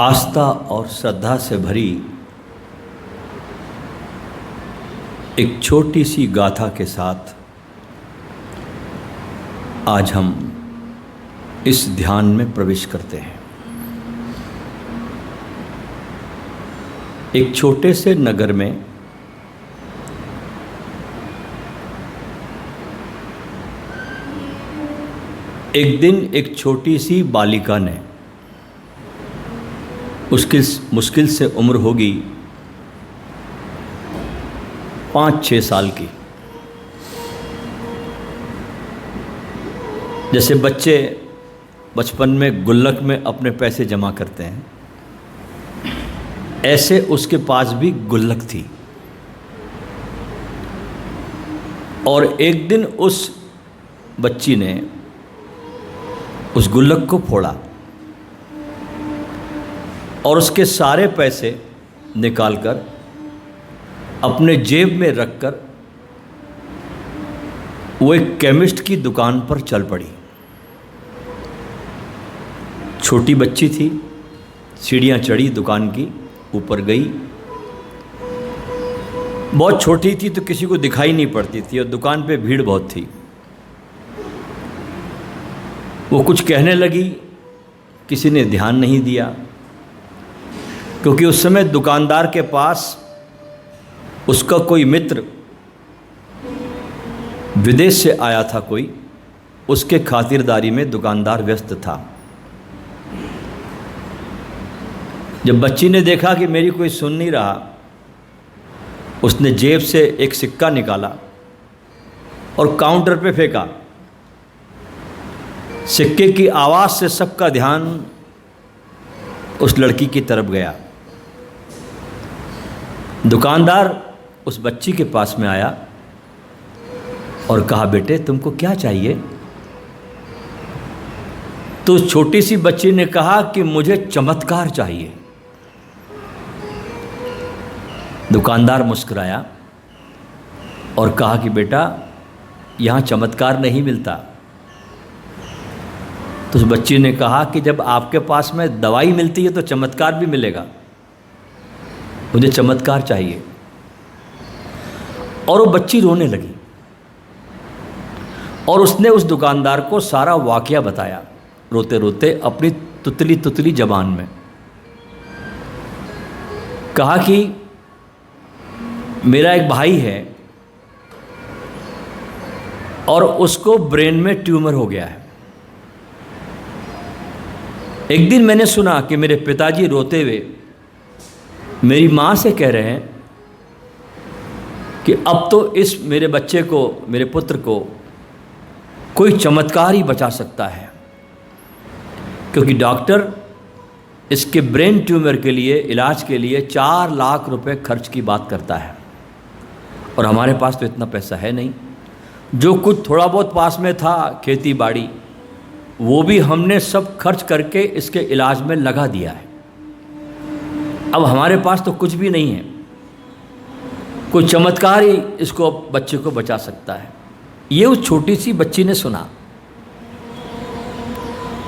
आस्था और श्रद्धा से भरी एक छोटी सी गाथा के साथ आज हम इस ध्यान में प्रवेश करते हैं। एक छोटे से नगर में एक दिन एक छोटी सी बालिका ने, उसकी मुश्किल से उम्र होगी 5-6 साल की। जैसे बच्चे बचपन में गुल्लक में अपने पैसे जमा करते हैं, ऐसे उसके पास भी गुल्लक थी। और एक दिन उस बच्ची ने उस गुल्लक को फोड़ा और उसके सारे पैसे निकालकर अपने जेब में रखकर वो एक केमिस्ट की दुकान पर चल पड़ी। छोटी बच्ची थी, सीढ़ियाँ चढ़ी, दुकान की ऊपर गई। बहुत छोटी थी तो किसी को दिखाई नहीं पड़ती थी और दुकान पे भीड़ बहुत थी। वो कुछ कहने लगी, किसी ने ध्यान नहीं दिया, क्योंकि उस समय दुकानदार के पास उसका कोई मित्र विदेश से आया था कोई, उसके खातिरदारी में दुकानदार व्यस्त था। जब बच्ची ने देखा कि मेरी कोई सुन नहीं रहा, उसने जेब से एक सिक्का निकाला और काउंटर पे फेंका। सिक्के की आवाज़ से सबका ध्यान उस लड़की की तरफ गया। दुकानदार उस बच्ची के पास में आया और कहा, बेटे तुमको क्या चाहिए? तो उस छोटी सी बच्ची ने कहा कि मुझे चमत्कार चाहिए। दुकानदार मुस्कुराया और कहा कि बेटा यहाँ चमत्कार नहीं मिलता। तो उस बच्ची ने कहा कि जब आपके पास में दवाई मिलती है तो चमत्कार भी मिलेगा, मुझे चमत्कार चाहिए। और वो बच्ची रोने लगी और उसने उस दुकानदार को सारा वाकया बताया, रोते रोते अपनी तुतली तुतली जबान में। कहा कि मेरा एक भाई है और उसको ब्रेन में ट्यूमर हो गया है। एक दिन मैंने सुना कि मेरे पिताजी रोते हुए मेरी माँ से कह रहे हैं कि अब तो इस मेरे बच्चे को, मेरे पुत्र को कोई चमत्कार ही बचा सकता है, क्योंकि डॉक्टर इसके ब्रेन ट्यूमर के लिए, इलाज के लिए 4 लाख रुपए खर्च की बात करता है और हमारे पास तो इतना पैसा है नहीं। जो कुछ थोड़ा बहुत पास में था, खेती बाड़ी, वो भी हमने सब खर्च करके इसके इलाज में लगा दिया है। अब हमारे पास तो कुछ भी नहीं है, कोई चमत्कार ही इसको, बच्चे को बचा सकता है। ये उस छोटी सी बच्ची ने सुना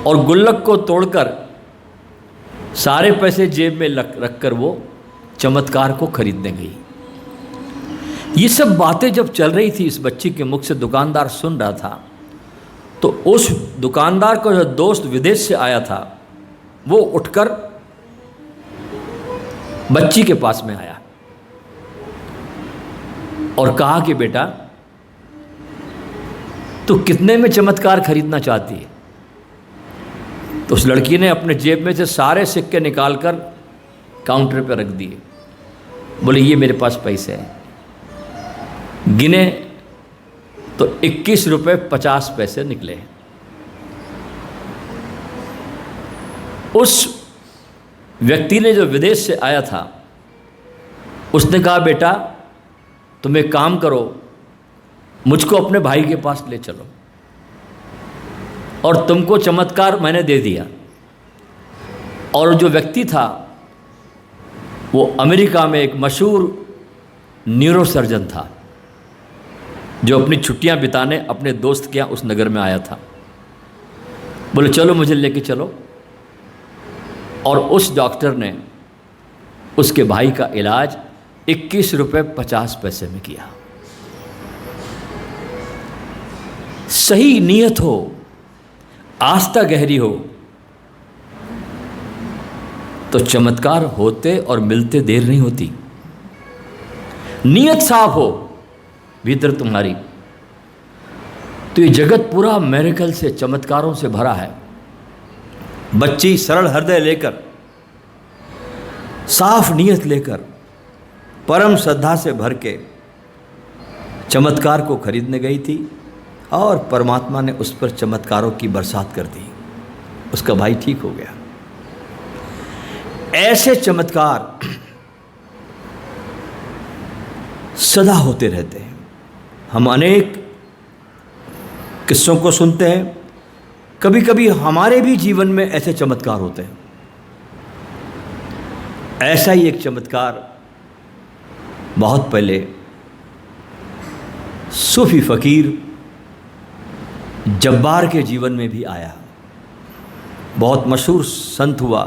और गुल्लक को तोड़कर सारे पैसे जेब में रखकर वो चमत्कार को खरीदने गई। ये सब बातें जब चल रही थी इस बच्ची के मुख से, दुकानदार सुन रहा था। तो उस दुकानदार का जो दोस्त विदेश से आया था, वो उठकर बच्ची के पास में आया और कहा कि बेटा तू कितने में चमत्कार खरीदना चाहती है? तो उस लड़की ने अपने जेब में से सारे सिक्के निकालकर काउंटर पर रख दिए। बोले ये मेरे पास पैसे हैं। गिने तो 21 रुपये 50 पैसे निकले। उस व्यक्ति ने, जो विदेश से आया था, उसने कहा बेटा तुम एक काम करो, मुझको अपने भाई के पास ले चलो और तुमको चमत्कार मैंने दे दिया। और जो व्यक्ति था वो अमेरिका में एक मशहूर न्यूरोसर्जन था, जो अपनी छुट्टियां बिताने अपने दोस्त के यहाँ उस नगर में आया था। बोले चलो मुझे लेके चलो। और उस डॉक्टर ने उसके भाई का इलाज 21 रुपये 50 पैसे में किया। सही नीयत हो, आस्था गहरी हो तो चमत्कार होते और मिलते देर नहीं होती। नीयत साफ हो भीतर तुम्हारी तो ये जगत पूरा मिरेकल से, चमत्कारों से भरा है। बच्ची सरल हृदय लेकर, साफ नीयत लेकर, परम श्रद्धा से भर के चमत्कार को खरीदने गई थी और परमात्मा ने उस पर चमत्कारों की बरसात कर दी। उसका भाई ठीक हो गया। ऐसे चमत्कार सदा होते रहते हैं। हम अनेक किस्सों को सुनते हैं, कभी कभी हमारे भी जीवन में ऐसे चमत्कार होते हैं। ऐसा ही एक चमत्कार बहुत पहले सूफी फकीर जब्बार के जीवन में भी आया। बहुत मशहूर संत हुआ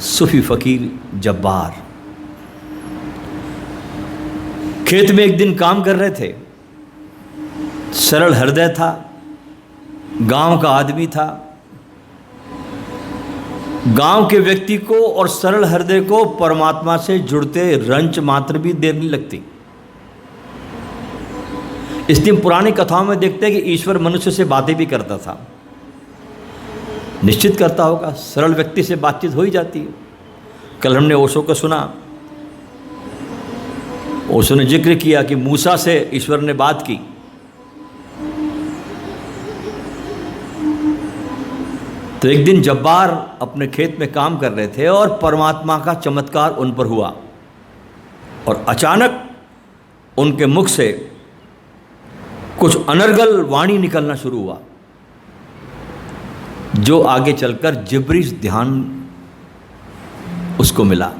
सूफी फकीर जब्बार। खेत में एक दिन काम कर रहे थे, सरल हृदय था, गांव का आदमी था। गांव के व्यक्ति को और सरल हृदय को परमात्मा से जुड़ते रंच मात्र भी देर नहीं लगती। इस दिन पुरानी कथाओं में देखते हैं कि ईश्वर मनुष्य से बातें भी करता था। निश्चित करता होगा, सरल व्यक्ति से बातचीत हो ही जाती है। कल हमने ओशो को सुना, ओशो ने जिक्र किया कि मूसा से ईश्वर ने बात की। तो एक दिन जब्बार अपने खेत में काम कर रहे थे और परमात्मा का चमत्कार उन पर हुआ और अचानक उनके मुख से कुछ अनर्गल वाणी निकलना शुरू हुआ, जो आगे चलकर जिब्रीश ध्यान उसको मिला।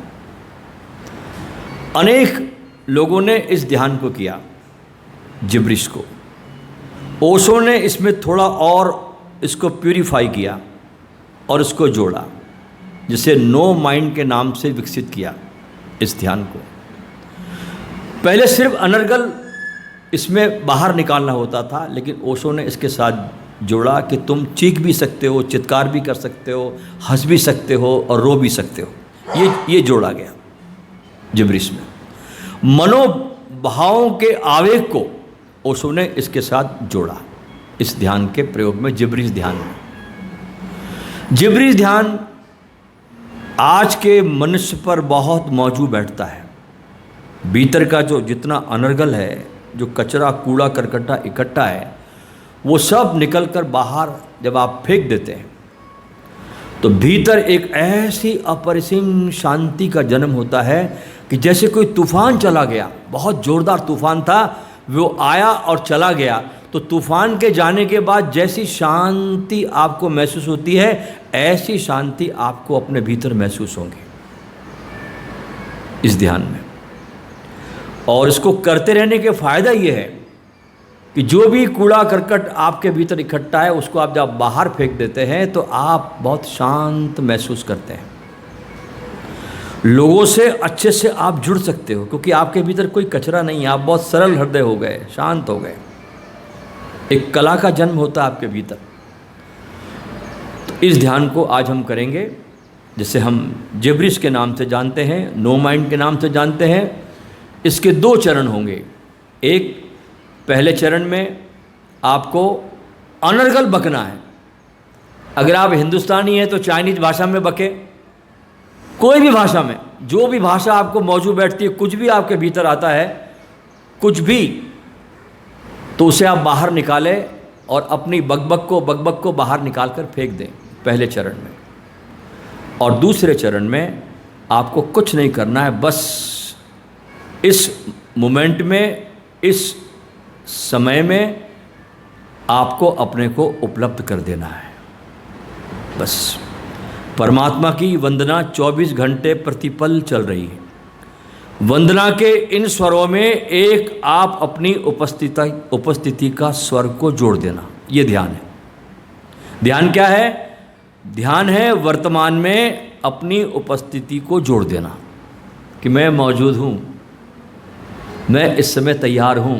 अनेक लोगों ने इस ध्यान को किया, जिब्रीश को। ओशो ने इसमें थोड़ा और इसको प्यूरिफाई किया और इसको जोड़ा, जिसे नो माइंड के नाम से विकसित किया इस ध्यान को। पहले सिर्फ अनर्गल इसमें बाहर निकालना होता था, लेकिन ओशो ने इसके साथ जोड़ा कि तुम चीख भी सकते हो, चित्कार भी कर सकते हो, हंस भी सकते हो और रो भी सकते हो। ये जोड़ा गया जिब्रीश में। मनोभावों के आवेग को ओशो ने इसके साथ जोड़ा इस ध्यान के प्रयोग में, जिब्रीश ध्यान में। जिब्रीश ध्यान आज के मनुष्य पर बहुत मौजू बैठता है। भीतर का जो जितना अनर्गल है, जो कचरा कूड़ा करकट्टा इकट्ठा है, वो सब निकलकर बाहर जब आप फेंक देते हैं तो भीतर एक ऐसी अपरिसीम शांति का जन्म होता है कि जैसे कोई तूफान चला गया। बहुत ज़ोरदार तूफान था, वो आया और चला गया। तो तूफान के जाने के बाद जैसी शांति आपको महसूस होती है, ऐसी शांति आपको अपने भीतर महसूस होगी इस ध्यान में। और इसको करते रहने के फ़ायदा ये है कि जो भी कूड़ा करकट आपके भीतर इकट्ठा है, उसको आप जब बाहर फेंक देते हैं तो आप बहुत शांत महसूस करते हैं। लोगों से अच्छे से आप जुड़ सकते हो, क्योंकि आपके भीतर कोई कचरा नहीं है। आप बहुत सरल हृदय हो गए, शांत हो गए। एक कला का जन्म होता है आपके भीतर। तो इस ध्यान को आज हम करेंगे, जिसे हम जिब्रीश के नाम से जानते हैं, नो माइंड के नाम से जानते हैं। इसके 2 चरण होंगे। एक, पहले चरण में आपको अनर्गल बकना है। अगर आप हिंदुस्तानी हैं तो चाइनीज भाषा में बके, कोई भी भाषा में, जो भी भाषा आपको मौजू बैठती है, कुछ भी आपके भीतर आता है, कुछ भी, तो उसे आप बाहर निकालें और अपनी बकबक को बाहर निकाल कर फेंक दें पहले चरण में। और दूसरे चरण में आपको कुछ नहीं करना है, बस इस मोमेंट में, इस समय में आपको अपने को उपलब्ध कर देना है। बस परमात्मा की वंदना 24 घंटे प्रतिपल चल रही है। वंदना के इन स्वरों में एक आप अपनी उपस्थिति का स्वर को जोड़ देना, ये ध्यान है। ध्यान क्या है? ध्यान है वर्तमान में अपनी उपस्थिति को जोड़ देना कि मैं मौजूद हूँ, मैं इस समय तैयार हूँ।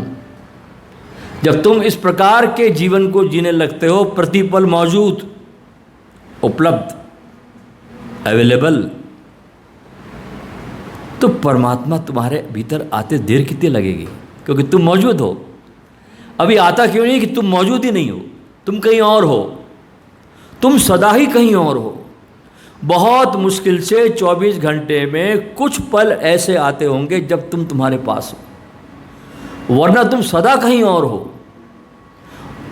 जब तुम इस प्रकार के जीवन को जीने लगते हो, प्रतिपल मौजूद, उपलब्ध, अवेलेबल, तो परमात्मा तुम्हारे भीतर आते देर कितनी लगेगी, क्योंकि तुम मौजूद हो। अभी आता क्यों नहीं कि तुम मौजूद ही नहीं हो, तुम कहीं और हो, तुम सदा ही कहीं और हो। बहुत मुश्किल से 24 घंटे में कुछ पल ऐसे आते होंगे जब तुम तुम्हारे पास हो, वरना तुम सदा कहीं और हो।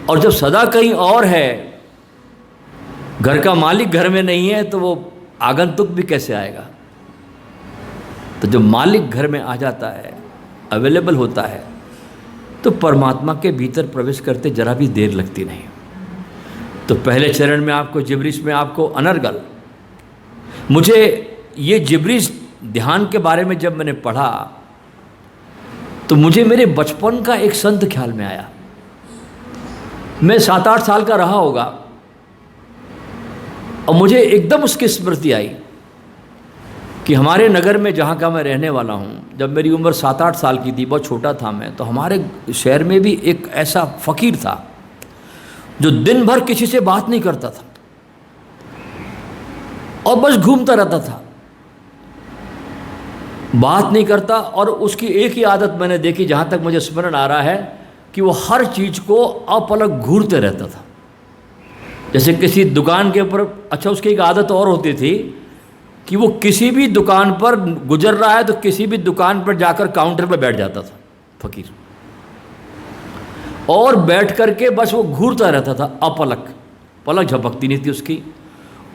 और जब सदा कहीं और है, घर का मालिक घर में नहीं है, तो वो आगंतुक भी कैसे आएगा। तो जब मालिक घर में आ जाता है, अवेलेबल होता है, तो परमात्मा के भीतर प्रवेश करते जरा भी देर लगती नहीं। तो पहले चरण में आपको जिब्रिश में आपको अनर्गल, मुझे ये जिब्रिश ध्यान के बारे में जब मैंने पढ़ा तो मुझे मेरे बचपन का एक संत ख्याल में आया। मैं 7-8 साल का रहा होगा और मुझे एकदम उसकी स्मृति आई कि हमारे नगर में जहाँ का मैं रहने वाला हूँ, जब मेरी उम्र 7-8 साल की थी, बहुत छोटा था मैं, तो हमारे शहर में भी एक ऐसा फ़कीर था जो दिन भर किसी से बात नहीं करता था और बस घूमता रहता था, बात नहीं करता। और उसकी एक ही आदत मैंने देखी, जहाँ तक मुझे स्मरण आ रहा है, कि वो हर चीज़ को अपलग घूरते रहता था। जैसे किसी दुकान के ऊपर, अच्छा उसकी एक आदत और होती थी कि वो किसी भी दुकान पर गुजर रहा है तो किसी भी दुकान पर जाकर काउंटर पर बैठ जाता था फकीर, और बैठ करके बस वो घूरता रहता था अपलक, पलक झपकती नहीं थी उसकी।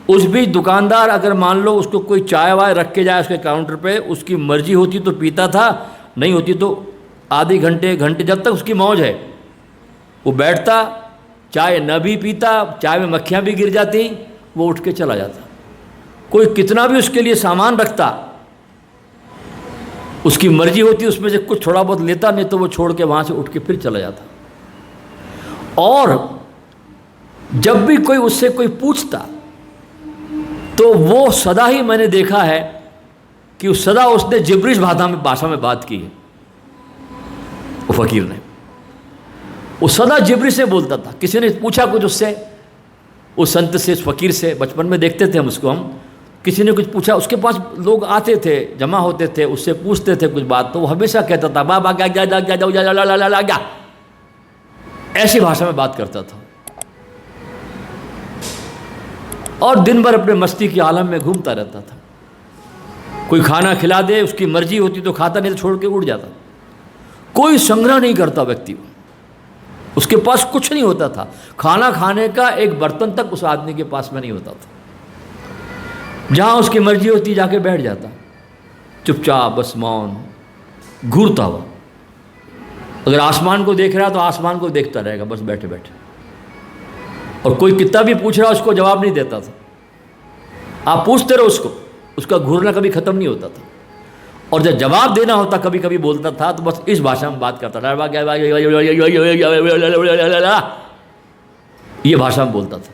उस बीच दुकानदार अगर मान लो उसको कोई चाय वाय रख के जाए उसके काउंटर पे, उसकी मर्जी होती तो पीता था, नहीं होती तो आधे घंटे घंटे, जब तक उसकी मौज है वो बैठता, चाय न भी पीता, चाय में मक्खियाँ भी गिर जाती, वो उठ के चला जाता। कोई कितना भी उसके लिए सामान रखता, उसकी मर्जी होती उसमें से कुछ थोड़ा बहुत लेता, नहीं तो वो छोड़ के वहाँ से उठ के फिर चला जाता। और जब भी कोई उससे कोई पूछता तो वो सदा ही, मैंने देखा है कि सदा उसने जिब्रिश भाषा में बात की है। वो फकीर ने, वो सदा जिब्रिश से बोलता था। किसी ने पूछा कुछ उससे, उस संत से, उस फकीर से, बचपन में देखते थे हम उसको, हम किसी ने कुछ पूछा, उसके पास लोग आते थे, जमा होते थे, उससे पूछते थे कुछ बात, तो वो हमेशा कहता था बाबा क्या, ऐसी भाषा में बात करता था। और दिन भर अपने मस्ती के आलम में घूमता रहता था। कोई खाना खिला दे, उसकी मर्जी होती तो खाता, नहीं तो छोड़ के उड़ जाता। कोई संग्रह नहीं करता व्यक्ति, उसके पास कुछ नहीं होता था। खाना खाने का एक बर्तन तक उस आदमी के पास में नहीं होता था। जहाँ उसकी मर्जी होती जाके बैठ जाता, चुपचाप, बस मौन, घूरता हुआ। अगर आसमान को देख रहा तो आसमान को देखता रहेगा, बस बैठे बैठे। और कोई कितना भी पूछ रहा उसको जवाब नहीं देता था। आप पूछते रहो उसको, उसका घूरना कभी ख़त्म नहीं होता था। और जब जवाब देना होता कभी कभी बोलता था तो बस इस भाषा में बात करता था, ये भाषा में बोलता था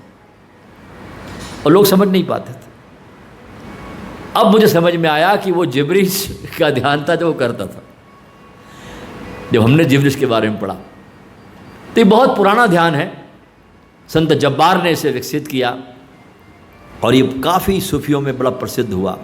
और लोग समझ नहीं पाते थे। अब मुझे समझ में आया कि वो जिब्रिश का ध्यान था जो वो करता था, जब हमने जिब्रिश के बारे में पढ़ा। तो ये बहुत पुराना ध्यान है, संत जब्बार ने इसे विकसित किया और ये काफ़ी सूफियों में बड़ा प्रसिद्ध हुआ।